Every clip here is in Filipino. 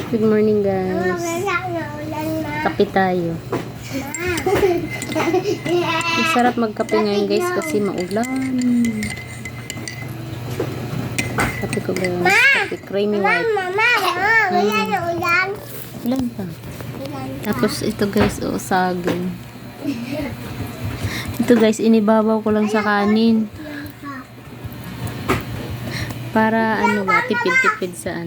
Good morning, guys. Kape tayo. Masarap magkape ngayon, guys, kasi maulan. Kape ko, guys. Kape creamy white. Ulan pa. Tapos ito, guys, saging. Ito, guys, inibabaw ko lang sa kanin. Para tipid-tipid sa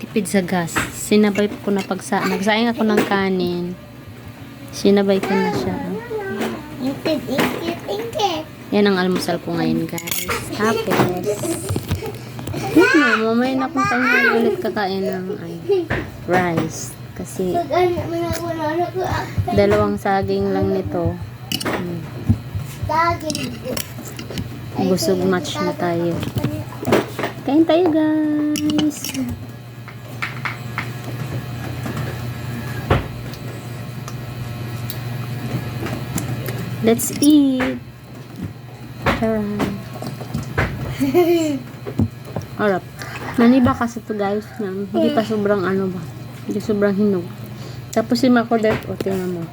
tipid sa gas. Sinabay ko na nagsaing ako ng kanin. Sinabay ko na siya. Yan ang almusal ko ngayon, guys. Tapos mamaya na kung paano ulit kakain ng rice. Kasi dalawang saging lang nito. Busog match na tayo. Kain tayo, guys. Let's eat. Harap. Naniba kasi to, guys. Hindi pa sobrang hindi sobrang hinog. Tapos si Makodet, tingnan mo.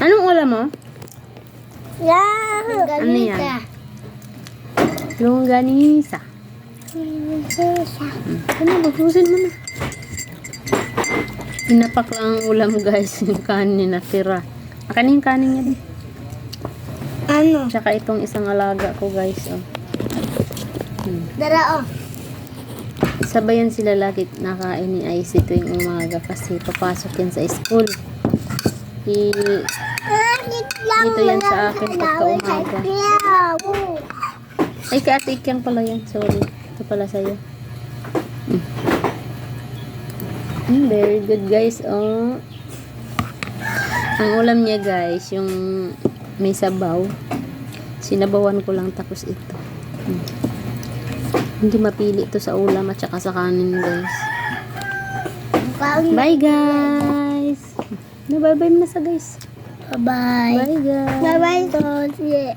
Anong ulam mo? Ano yan? Longganisa. Ano, maghusin mo na. Pinapak lang ang ulam, guys. Yung kanin na tira. Kanin niya din. Tsaka itong isang alaga ko, guys. Sabayan sila lagi nakain ni Icy tuwing umaga kasi papasok yan sa school. Dito yan sa akin pagka umaga. Ay, ka-atik yan pala yan. Sorry. Ito pala sa'yo. Very good, guys. Ang ulam niya, guys, yung may sabaw. Sinabawan ko lang tapos ito. Hindi mapili ito sa ulam at saka sa kanin, guys. Bye, guys. Bye-bye na sa guys. Bye-bye. Bye, guys. Bye-bye, Tosi.